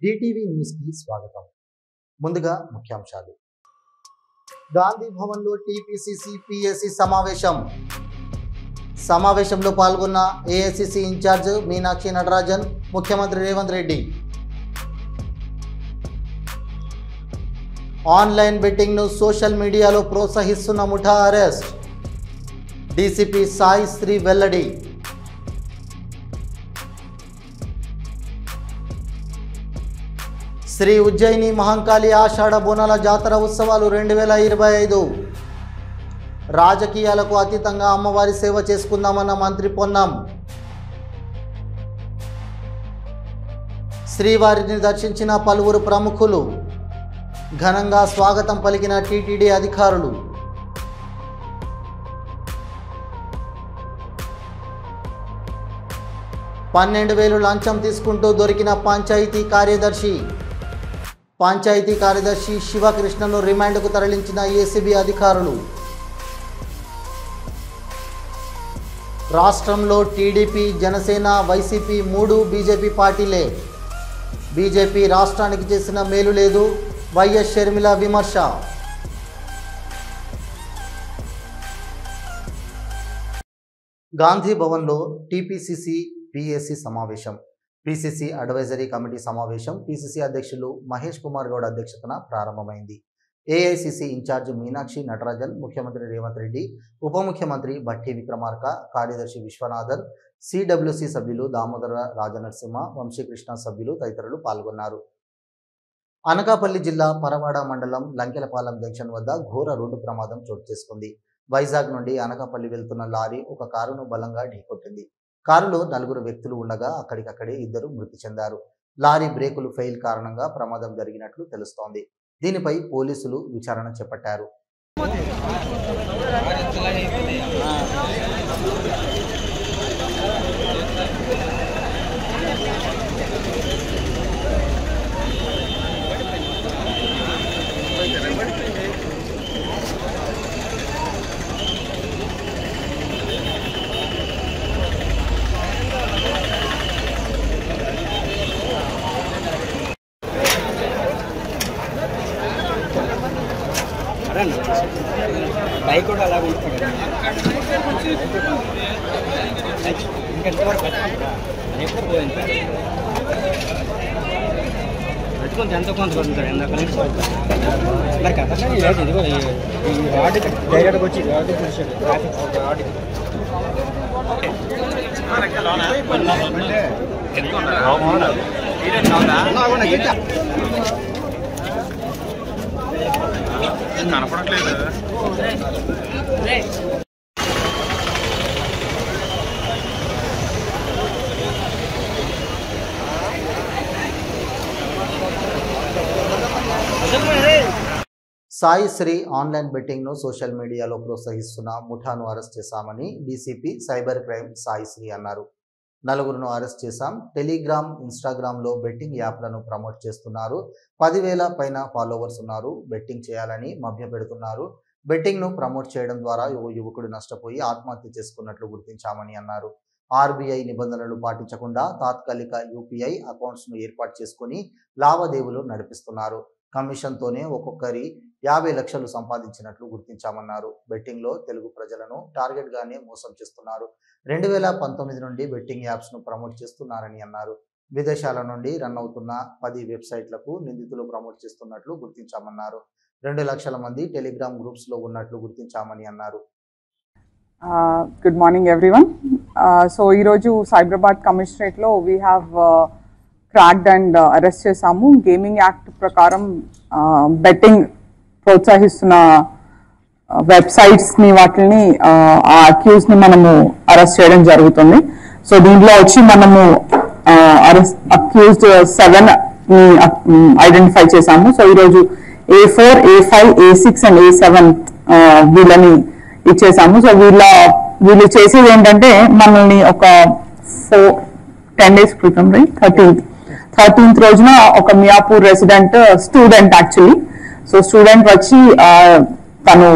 TTV news కి స్వాగతం. ముందుగా ముఖ్యాంశాలు. గాంధీ భవన్ లో టీపీసీసీ పీఏసీ సమావేశంలో పాల్గొన్న ఏఐసీసీ ఇన్ఛార్జ్ మీనాక్షి నటరాజన్, ముఖ్యమంత్రి రేవంత్ రెడ్డి. ఆన్లైన్ బెట్టింగ్ ను సోషల్ మీడియాలో ప్రోత్సహిస్తున్న ముఠా అరెస్ట్, డీసీపీ సాయి శ్రీ వెల్లడి. శ్రీ ఉజ్జయిని మహంకాళి ఆషాఢ బోనాల జాతర ఉత్సవాలు 2025. రాజకీయాలకు అతీతంగా అమ్మవారి సేవ చేసుకుందామన్న మంత్రి పొన్నం. శ్రీవారిని దర్శించిన పలువురు ప్రముఖులు. ఘనంగా స్వాగతం పలికిన టీటీడీ అధికారులు. $12,000 లంచం తీసుకుంటూ దొరికిన పంచాయతీ కార్యదర్శి శివకృష్ణను రిమాండ్కు తరలించిన ఏసీబీ అధికారులు. రాష్ట్రంలో టీడీపీ, జనసేన, వైసీపీ 3 బీజేపీ పార్టీలే. బీజేపీ రాష్ట్రానికి చేసిన మేలు లేదు, వైఎస్ షర్మిల విమర్శ. గాంధీ భవన్లో టీపీసీసీ పీఏసీ సమావేశం, పీసీసీ అడ్వైజరీ కమిటీ సమావేశం పీసీసీ అధ్యక్షులు మహేష్ కుమార్ గౌడ్ అధ్యక్షతన ప్రారంభమైంది. ఏఐసీసీ ఇన్ఛార్జ్ మీనాక్షి నటరాజన్, ముఖ్యమంత్రి రేవంత్ రెడ్డి, ఉప ముఖ్యమంత్రి భట్టి విక్రమార్క, కార్యదర్శి విశ్వనాథన్, సిడబ్ల్యూసీ సభ్యులు దామోదర రాజనరసింహ, వంశీకృష్ణ సభ్యులు తదితరులు పాల్గొన్నారు. అనకాపల్లి జిల్లా పరవాడ మండలం లంకెలపాలెం జంక్షన్ వద్ద ఘోర రోడ్డు ప్రమాదం చోటు చేసుకుంది. వైజాగ్ నుండి అనకాపల్లి వెళ్తున్న లారీ ఒక కారును బలంగా ఢీకొట్టింది. కారులో 4 వ్యక్తులు ఉండగా అక్కడికక్కడే 2 మృతి చెందారు. లారీ బ్రేకులు ఫెయిల్ కారణంగా ప్రమాదం జరిగినట్లు తెలుస్తోంది. దీనిపై పోలీసులు విచారణ చేపట్టారు. బైక్ కూడా అలా ఉంటుంది. ఎప్పుడు పోయింది పెట్టుకుంటే ఎంత కొంత పడుతుంది. ఎందాక మరి కథ ఇదిగో ఈ వార్డు డైరెక్ట్గా వచ్చి వార్డు చూసాడు ట్రాఫిక్ వార్డు కనపడట్లేదు. సాయి శ్రీ ఆన్లైన్ బెట్టింగ్ ను సోషల్ మీడియాలో ప్రోత్సహిస్తున్న ముఠాను అరెస్ట్ చేశామని DCP cyber crime Sai Sri అన్నారు. 4 అరెస్ట్ చేశాం. టెలిగ్రామ్, ఇన్స్టాగ్రామ్లో బెట్టింగ్ యాప్లను ప్రమోట్ చేస్తున్నారు. 10,000 పైన ఫాలోవర్స్ ఉన్నారు. బెట్టింగ్ చేయాలని మభ్యపెడుతున్నారు. బెట్టింగ్ను ప్రమోట్ చేయడం ద్వారా యువకుడు నష్టపోయి ఆత్మహత్య చేసుకున్నట్లు గుర్తించామని అన్నారు. ఆర్బీఐ నిబంధనలు పాటించకుండా తాత్కాలిక యూపీఐ అకౌంట్స్ను ఏర్పాటు చేసుకుని లావాదేవీలు నడిపిస్తున్నారు. కమిషన్తోనే ఒక్కొక్కరి 50 లక్షలు సంపాదించినట్లు గుర్తించామన్నారు. బెట్టింగ్లో తెలుగు ప్రజలను టార్గెట్గానే మోసం చేస్తున్నారు. 2019 నుండి బెట్టింగ్ యాప్స్ను ప్రమోట్ చేస్తున్నారని అన్నారు. విదేశాల నుండి రన్ అవుతున్న 10 వెబ్సైట్లకు నిందితులు ప్రమోట్ చేస్తున్నట్లు గుర్తించామన్నారు. 2 లక్షల మంది టెలిగ్రామ్ గ్రూప్స్లో ఉన్నట్లు గుర్తించామని అన్నారు. Good morning everyone. సో ఈరోజు సైబరాబాద్ కమిషనరేట్లో we have cracked and arrest చేశాము. గేమింగ్ యాక్ట్ ప్రకారం బెట్టింగ్ ప్రోత్సహిస్తున్న వెబ్సైట్స్ని వాటిని ఆ అక్యూజ్ని మనము అరెస్ట్ చేయడం జరుగుతుంది. సో దీంట్లో వచ్చి మనము అక్యూజ్డ్ 7ని ఐడెంటిఫై చేశాము. సో ఈరోజు A4, A5, A6 and A7 వీళ్ళని ఇచ్చేసాము. సో వీళ్ళు చేసేది ఏంటంటే మనల్ని ఒక 10 days క్రితం 13th రోజున ఒక Miyapur resident student actually. So student వచ్చి తను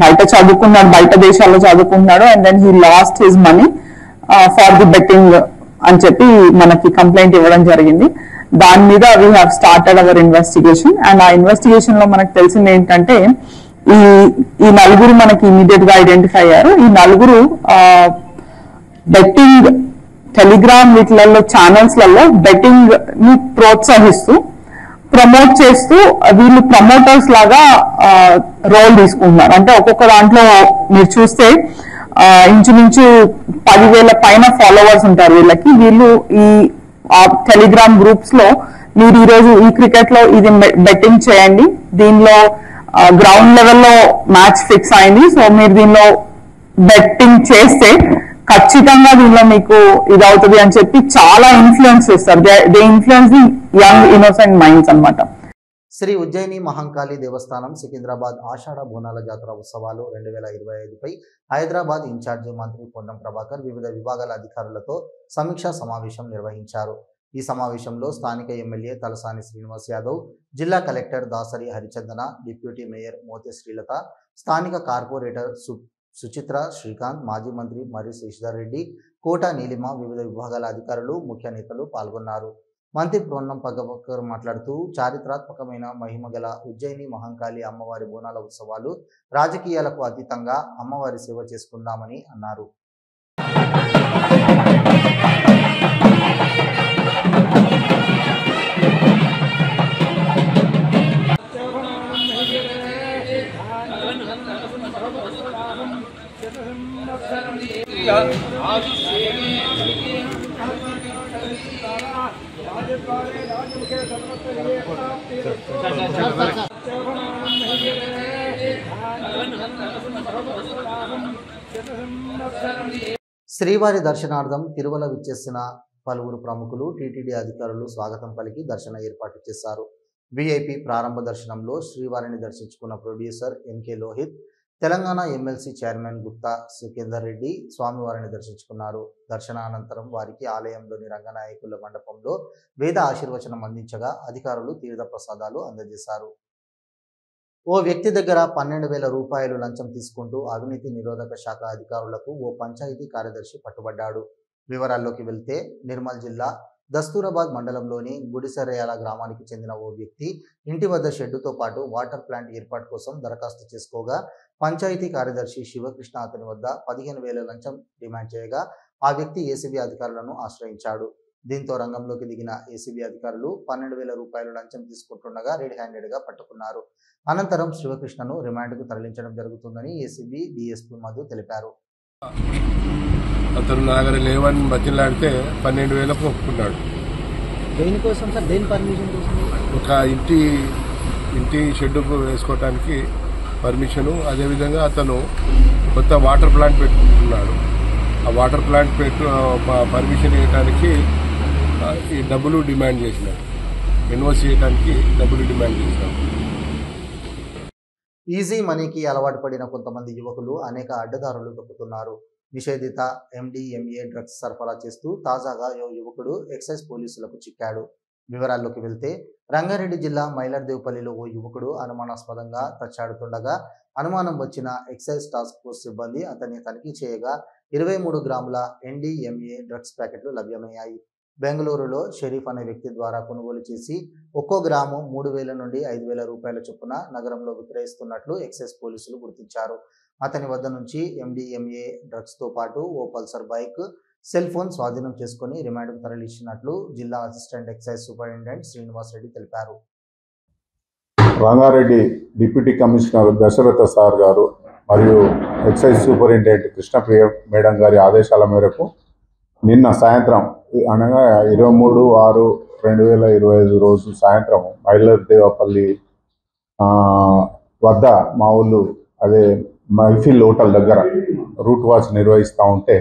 బయట చదువుకున్నాడు, బయట దేశాల్లో చదువుకున్నాడు. And then he lost his money for the betting అని చెప్పి మనకి కంప్లైంట్ ఇవ్వడం జరిగింది. దాని మీద we have started our investigation. And ఆ ఇన్వెస్టిగేషన్ లో మనకు తెలిసింది ఏంటంటే ఈ నలుగురు మనకి ఇమీడియట్ గా ఐడెంటిఫై అయ్యారు. ఈ నలుగురు బెట్టింగ్ టెలిగ్రామ్ వీటిలలో ఛానల్స్లలో బెట్టింగ్ ని ప్రోత్సహిస్తూ ప్రమోట్ చేస్తూ వీళ్ళు ప్రమోటర్స్ లాగా రోల్ తీసుకుంటున్నారు. అంటే ఒక్కొక్క దాంట్లో మీరు చూస్తే ఇంచుమించు 10,000 పైన ఫాలోవర్స్ ఉంటారు వీళ్ళకి. వీళ్ళు ఈ టెలిగ్రామ్ గ్రూప్స్ లో మీరు ఈరోజు ఈ క్రికెట్ లో ఇది బెట్టింగ్ చేయండి, దీనిలో గ్రౌండ్ లెవెల్లో మ్యాచ్ ఫిక్స్ అయింది, సో మీరు దీనిలో బెట్టింగ్ చేస్తే ఖచ్చితంగా దీనిలో మీకు ఇది అవుతుంది అని చెప్పి చాలా ఇన్ఫ్లుయెన్స్ చేస్తారు. They influence the young innocent minds అన్నమాట. శ్రీ ఉజ్జయిని మహంకాళి దేవస్థానం సికింద్రాబాద్ ఆషాఢ బోనాల జాతర ఉత్సవాలు 2025పై హైదరాబాద్ ఇన్ఛార్జి మంత్రి పొన్నం ప్రభాకర్ వివిధ విభాగాల అధికారులతో సమీక్షా సమావేశం నిర్వహించారు. ఈ సమావేశంలో స్థానిక ఎమ్మెల్యే తలసాని శ్రీనివాస్ యాదవ్, జిల్లా కలెక్టర్ దాసరి హరిచందన, డిప్యూటీ మేయర్ మోతే శ్రీలత, స్థానిక కార్పొరేటర్ సుచిత్ర శ్రీకాంత్, మాజీ మంత్రి మరి శశిధర్ రెడ్డి, కోట నీలిమ, వివిధ విభాగాల అధికారులు, ముఖ్య నేతలు పాల్గొన్నారు. మంత్రి పొన్నం ప్రభాకర్ మాట్లాడుతూ చారిత్రాత్మకమైన మహిమగల ఉజ్జయిని మహంకాళి అమ్మవారి బోనాల ఉత్సవాలు రాజకీయాలకు అతీతంగా అమ్మవారి సేవ చేసుకుందామని అన్నారు. శ్రీవారి దర్శనార్థం తిరుమల విచ్చేసిన పలువురు ప్రముఖులు, టీటీడీ అధికారులు స్వాగతం పలికి దర్శన ఏర్పాటు చేశారు. విఐపి ప్రారంభ దర్శనంలో శ్రీవారిని దర్శించుకున్న producer NK Lohith, Telangana MLC chairman Gupta Sukhender Reddy స్వామివారిని దర్శించుకున్నారు. దర్శనానంతరం వారికి ఆలయంలోని రంగనాయకుల మండపంలో వేద ఆశీర్వచనం అందించగా అధికారులు తీర్థ ప్రసాదాలు అందజేశారు. ఓ వ్యక్తి దగ్గర 12,000 రూపాయలు లంచం తీసుకుంటూ అవినీతి నిరోధక శాఖ అధికారులకు ఓ పంచాయతీ కార్యదర్శి పట్టుబడ్డాడు. వివరాల్లోకి వెళ్తే నిర్మల్ జిల్లా దస్తూరాబాద్ మండలంలోని గుడిసెరయాల గ్రామానికి చెందిన ఓ వ్యక్తి ఇంటి వద్ద షెడ్డుతో పాటు వాటర్ ప్లాంట్ ఏర్పాటు కోసం దరఖాస్తు చేసుకోగా పంచాయతీ కార్యదర్శి శివకృష్ణ అతని వద్ద 15,000 లంచం డిమాండ్ చేయగా ఆ వ్యక్తి ఏసీబీ అధికారులను ఆశ్రయించాడు. దీంతో రంగంలోకి దిగిన ఏసీబీ అధికారులు 12,000 రూపాయలు లంచం తీసుకుంటుండగా రెడ్ హ్యాండెడ్గా పట్టుకున్నారు. అనంతరం శివకృష్ణను రిమాండ్కు తరలించడం జరుగుతుందని ఏసీబీ డీఎస్పీ మధు తెలిపారు. అతను నా దగ్గర లేవని బతిలాడితే 12,000కు ఒప్పుకున్నాడు. దేనికోసం సార్? దేని పర్మిషన్ కోసం? ఒక ఇంటి షెడ్డుకు వేసుకోవటానికి పర్మిషను. అదేవిధంగా అతను కొత్త వాటర్ ప్లాంట్ పెట్టుకుంటున్నాడు. ఆ వాటర్ ప్లాంట్ పర్మిషన్ ఇవ్వడానికి ఈ డబ్బులు డిమాండ్ చేసినాడు. ఎన్ఓసి ఇవ్వడానికి డబ్బులు డిమాండ్ చేసినాడు. ఈజీ మనీకి అలవాటు పడిన కొంతమంది యువకులు అనేక అడ్డదారులు తొక్కుతున్నారు. నిషేధిత MDMA డ్రగ్స్ సరఫరా చేస్తూ తాజాగా ఓ యువకుడు ఎక్సైజ్ పోలీసులకు చిక్కాడు. వివరాల్లోకి వెళ్తే రంగారెడ్డి జిల్లా మైలర్దేవ్పల్లిలో ఓ యువకుడు అనుమానాస్పదంగా తచ్చాడుతుండగా అనుమానం వచ్చిన ఎక్సైజ్ టాస్క్ ఫోర్స్ సిబ్బంది అతన్ని తనిఖీ చేయగా 23 గ్రాముల NDMA డ్రగ్స్ ప్యాకెట్లు లభ్యమయ్యాయి. బెంగళూరులో షరీఫ్ అనే వ్యక్తి ద్వారా కొనుగోలు చేసి ఒక్కో గ్రాము 3,000 నుండి 5,000 రూపాయల చొప్పున నగరంలో విక్రయిస్తున్నట్లు ఎక్సైజ్ పోలీసులు గుర్తించారు. అతని వద్ద నుంచి MDMA డ్రగ్స్తో పాటు ఓ పల్సర్ బైక్, సెల్ ఫోన్ స్వాధీనం చేసుకుని రిమాండ్కు తరలించినట్లు జిల్లా assistant excise superintendent Srinivas Reddy తెలిపారు. Rangareddy deputy commissioner Dasharatha sir garu మరియు ఎక్సైజ్ సూపరింటెండెంట్ కృష్ణప్రియ మేడం గారి ఆదేశాల మేరకు నిన్న సాయంత్రం అనగా 23/6/2025 రోజు సాయంత్రం మైలర్దేవపల్లి వద్ద మా ఊళ్ళు అదే మహఫిల్ హోటల్ దగ్గర రూట్ వాచ్ నిర్వహిస్తూ ఉంటే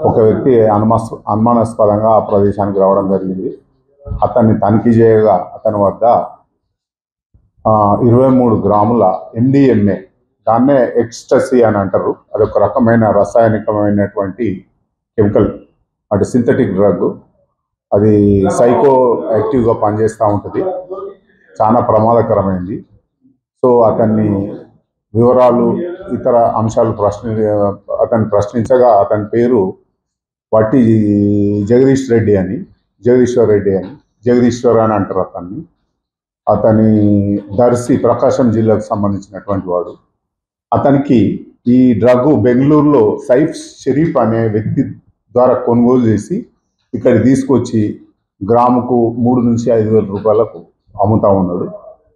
ఒక వ్యక్తి అనుమానాస్పదంగా ఆ ప్రదేశానికి రావడం జరిగింది. అతన్ని తనిఖీ చేయగా అతని వద్ద 23 గ్రాముల MDMA, దాన్నే ఎక్స్టసీ అని అంటారు, అదొక రకమైన రసాయనికమైనటువంటి కెమికల్, అంటే సింథటిక్ డ్రగ్. అది సైకో యాక్టివ్గా పనిచేస్తూ ఉంటుంది, చాలా ప్రమాదకరమైంది. సో అతన్ని వివరాలు ఇతర అంశాలు అతన్ని ప్రశ్నించగా అతని పేరు వట్టి జగదీశ్వర్ రెడ్డి అని జగదీశ్వర్ అని అంటారు అతన్ని. అతని దర్శి ప్రకాశం జిల్లాకు సంబంధించినటువంటి వాడు. అతనికి ఈ డ్రగ్ బెంగళూరులో సైఫ్ షరీఫ్ అనే వ్యక్తి ద్వారా కొనుగోలు చేసి ఇక్కడ తీసుకొచ్చి గ్రాముకు 3 నుంచి 5,000 రూపాయలకు అమ్ముతా ఉన్నాడు.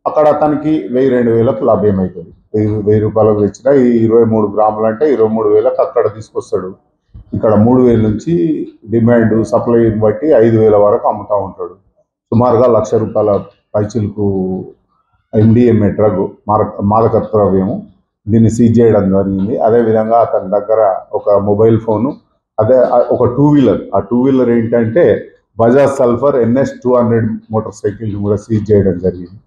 అక్కడ అతనికి 1,000-2,000కు లభ్యమవుతుంది. 1,000 రూపాయలకు తెచ్చిన ఈ 23 గ్రాములు అంటే 23,000కు అక్కడ తీసుకొస్తాడు. ఇక్కడ 3,000 నుంచి డిమాండ్ సప్లైని బట్టి 5,000 వరకు అమ్ముతూ ఉంటాడు. సుమారుగా 1,00,000 రూపాయల పైచిలకు MDMA డ్రగ్ మాదక ద్రవ్యము దీన్ని సీజ్ చేయడం జరిగింది. అదేవిధంగా అతని దగ్గర ఒక మొబైల్ ఫోను, అదే ఒక 2-వీలర్. ఆ 2-వీలర్ ఏంటంటే Bajaj sulphur NS 200 motor cycle కూడా సీజ్ చేయడం జరిగింది.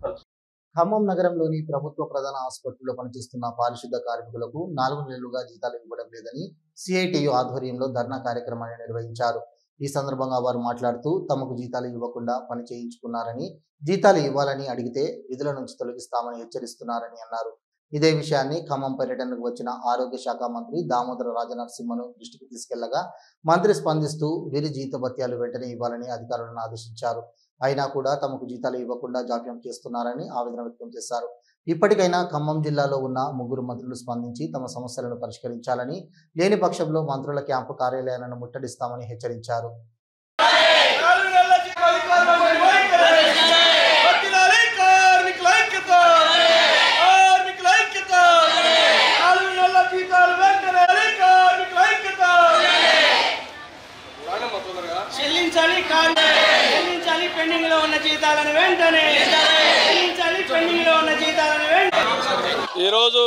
ఖమ్మం నగరంలోని ప్రభుత్వ ప్రధాన ఆసుపత్రిలో పనిచేస్తున్న పారిశుద్ధ కార్మికులకు 4 నెలలుగా జీతాలు ఇవ్వడం లేదని CITU ఆధ్వర్యంలో ధర్నా కార్యక్రమాన్ని నిర్వహించారు. ఈ సందర్భంగా వారు మాట్లాడుతూ తమకు జీతాలు ఇవ్వకుండా పని చేయించుకున్నారని, జీతాలు ఇవ్వాలని అడిగితే విధుల నుంచి తొలగిస్తామని హెచ్చరిస్తున్నారని అన్నారు. ఇదే విషయాన్ని ఖమ్మం పర్యటనకు వచ్చిన ఆరోగ్య శాఖ మంత్రి దామోదర రాజనరసింహను దృష్టికి తీసుకెళ్లగా మంత్రి స్పందిస్తూ వీరి జీతభత్యాలు వెంటనే ఇవ్వాలని అధికారులను ఆదేశించారు. అయినా కూడా తమకు జీతాలు ఇవ్వకుండా జాప్యం చేస్తున్నారని ఆవేదన వ్యక్తం చేశారు. ఇప్పటికైనా ఖమ్మం జిల్లాలో ఉన్న 3 మంత్రులు స్పందించి తమ సమస్యలను పరిష్కరించాలని, లేని పక్షంలో మంత్రుల క్యాంపు కార్యాలయాలను ముట్టడిస్తామని హెచ్చరించారు. ఈరోజు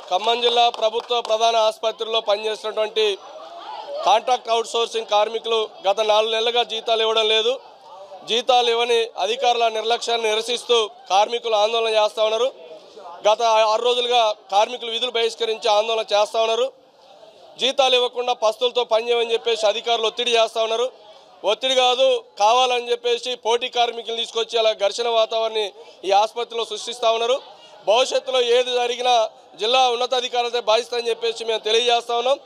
ఖమ్మం జిల్లా ప్రభుత్వ ప్రధాన ఆసుపత్రిలో పనిచేస్తున్నటువంటి కాంట్రాక్ట్ అవుట్సోర్సింగ్ కార్మికులు గత 4 నెలలుగా జీతాలు ఇవ్వడం లేదు. జీతాలు ఇవ్వని అధికారుల నిర్లక్ష్యాన్ని నిరసిస్తూ కార్మికులు ఆందోళన చేస్తూ ఉన్నారు. గత 6 రోజులుగా కార్మికులు విధులు బహిష్కరించి ఆందోళన చేస్తూ ఉన్నారు. జీతాలు ఇవ్వకుండా పస్తులతో పనిచేయమని చెప్పేసి అధికారులు ఒత్తిడి చేస్తూ ఉన్నారు. ఒత్తిడి కాదు, కావాలని చెప్పేసి పోటీ కార్మికులు తీసుకొచ్చి అలా ఘర్షణ వాతావరణాన్ని ఈ ఆసుపత్రిలో సృష్టిస్తూ ఉన్నారు. భవిష్యత్తులో ఏది జరిగినా జిల్లా ఉన్నతాధికారులతో బాధిస్తారని చెప్పేసి మేము తెలియజేస్తా ఉన్నాం.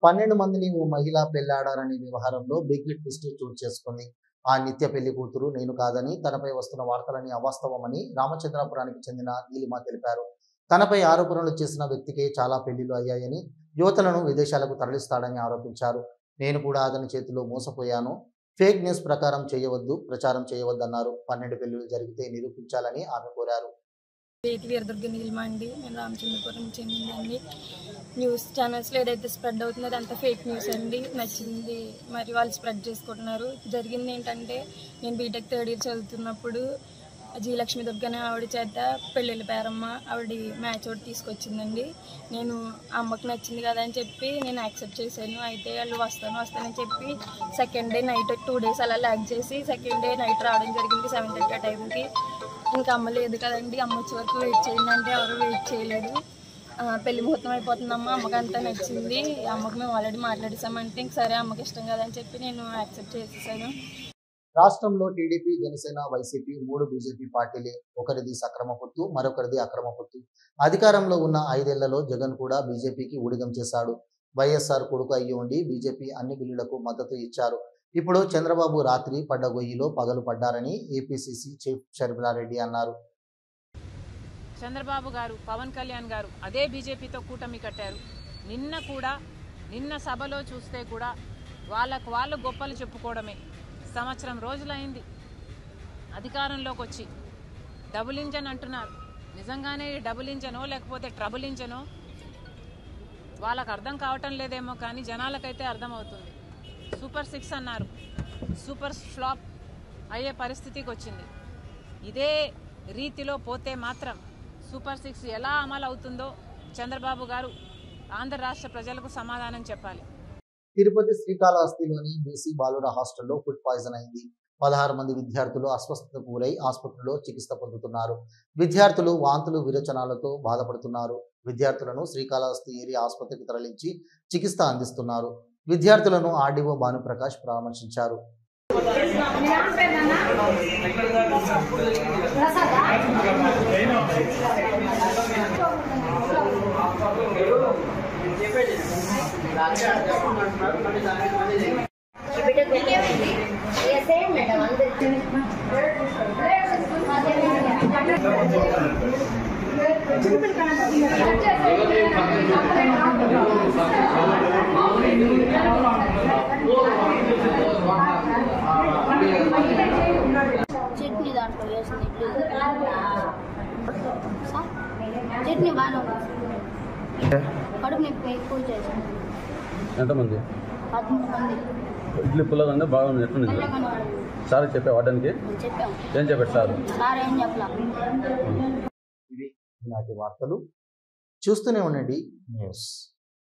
12 మందిని ఓ మహిళ పెళ్లాడారనే వ్యవహారంలో బిగ్ ట్విస్ట్ చోటు చేసుకుంది. ఆ నిత్య పెళ్లి కూతురు నేను కాదని, తనపై వస్తున్న వార్తలని అవాస్తవమని రామచంద్రాపురానికి చెందిన నీలిమ తెలిపారు. తనపై ఆరోపణలు చేసిన వ్యక్తికే చాలా పెళ్లిలు అయ్యాయని, యువతలను విదేశాలకు తరలిస్తాడని ఆరోపించారు. నేను కూడా అతని చేతిలో మోసపోయాను, ఫేక్ న్యూస్ ప్రచారం చేయవద్దన్నారు. 12 పెళ్లిలు జరిగితే నిరూపించాలని ఆమె కోరారు. వీరదుర్గ నీలిమ అండి. నేను రామచంద్రపురం చెందిందండి. న్యూస్ ఛానల్స్లో ఏదైతే స్ప్రెడ్ అవుతుందో అదంతా ఫేక్ న్యూస్ అండి. నచ్చింది మరి వాళ్ళు స్ప్రెడ్ చేసుకుంటున్నారు. జరిగింది ఏంటంటే, నేను బీటెక్ 3rd ఇయర్ చదువుతున్నప్పుడు జీ లక్ష్మి దుర్గ అనే ఆవిడ చేత పెళ్ళిళ్ళ పేరమ్మ ఆవిడ మ్యాచ్ ఒకటి తీసుకొచ్చిందండి. నేను అమ్మకి నచ్చింది కదా అని చెప్పి నేను యాక్సెప్ట్ చేశాను. అయితే వాళ్ళు వస్తానని చెప్పి సెకండ్ డే నైట్ 2 days అలా ల్యాగ్ చేసి సెకండ్ డే నైట్ రావడం జరిగింది 7:30 ఆ టైంకి. ఇంకా అమ్మ లేదు కదండి, అమ్మ వచ్చే వరకు వెయిట్ చేయండి అంటే ఎవరు వెయిట్ చేయలేదు. పెళ్లి ముహూర్తం అయిపోతుందమ్మా, అమ్మకి అంతా నచ్చింది, అమ్మకి మేము ఆల్రెడీ మాట్లాడేసామంటే ఇంక సరే అమ్మకి ఇష్టం కదా అని చెప్పి నేను యాక్సెప్ట్ చేసేసాను. రాష్ట్రంలో టీడీపీ, జనసేన, వైసీపీ 3 బీజేపీ పార్టీలే. ఒకరిది సక్రమ పొత్తు, మరొకరిది అక్రమ పొత్తు. అధికారంలో ఉన్న 5 ఏళ్లలో జగన్ కూడా బీజేపీకి ఊడిగం చేశాడు. వైఎస్ఆర్ కొడుకు అయ్యి ఉండి బీజేపీ అన్ని బిల్లులకు మద్దతు ఇచ్చారు. ఇప్పుడు చంద్రబాబు రాత్రి పడ్డ గొయ్యిలో పగలు పడ్డారని ఏపీసీసీ చీఫ్ షర్మిలారెడ్డి అన్నారు. చంద్రబాబు గారు, పవన్ కళ్యాణ్ గారు అదే బీజేపీతో కూటమి కట్టారు. నిన్న సభలో చూస్తే కూడా వాళ్ళు గొప్పలు చెప్పుకోవడమే. 1 సంవత్సరం రోజులైంది అధికారంలోకి వచ్చి. డబుల్ ఇంజన్ అంటున్నారు. నిజంగానే డబుల్ ఇంజనో లేకపోతే ట్రబుల్ ఇంజనో వాళ్ళకు అర్థం కావటం లేదేమో, కానీ జనాలకైతే అర్థమవుతుంది. సూపర్ 6 అన్నారు, సూపర్ ఫ్లాప్ అయ్యే పరిస్థితికి వచ్చింది. ఇదే రీతిలో పోతే మాత్రం సూపర్ 6 ఎలా అమలు అవుతుందో చంద్రబాబు గారు ఆంధ్ర రాష్ట్ర ప్రజలకు సమాధానం చెప్పాలి. తిరుపతి శ్రీకాళహస్తిలోని బీసీ బాలుర హాస్టల్లో ఫుడ్ పాయిజన్ అయింది. 16 మంది విద్యార్థులు అస్వస్థతకు గురై ఆసుపత్రిలో చికిత్స పొందుతున్నారు. విద్యార్థులు వాంతులు విరేచనాలతో బాధపడుతున్నారు. విద్యార్థులను శ్రీకాళహస్తి ఏరియా ఆసుపత్రికి తరలించి చికిత్స అందిస్తున్నారు. విద్యార్థులను ఆర్డీఓ భానుప్రకాష్ పరామర్శించారు. చట్నీ దాంట్లో వేసింది చట్నీ బాగానే ఉంది. కడుపు నొప్పి ఎక్కువ చేసింది. ఎంతమంది? 13 మంది. ఇడ్లీ పుల్లగా ఉంది, బాగుంది. ఎట్లుంది సార్? చెప్పా వాడడానికి చెప్పాము. ఏం చెప్పాడు సార్? సార్ ఏం చెప్పలా. ఇవి ఈనాటి వార్తలు. చూస్తూనే ఉండండి న్యూస్.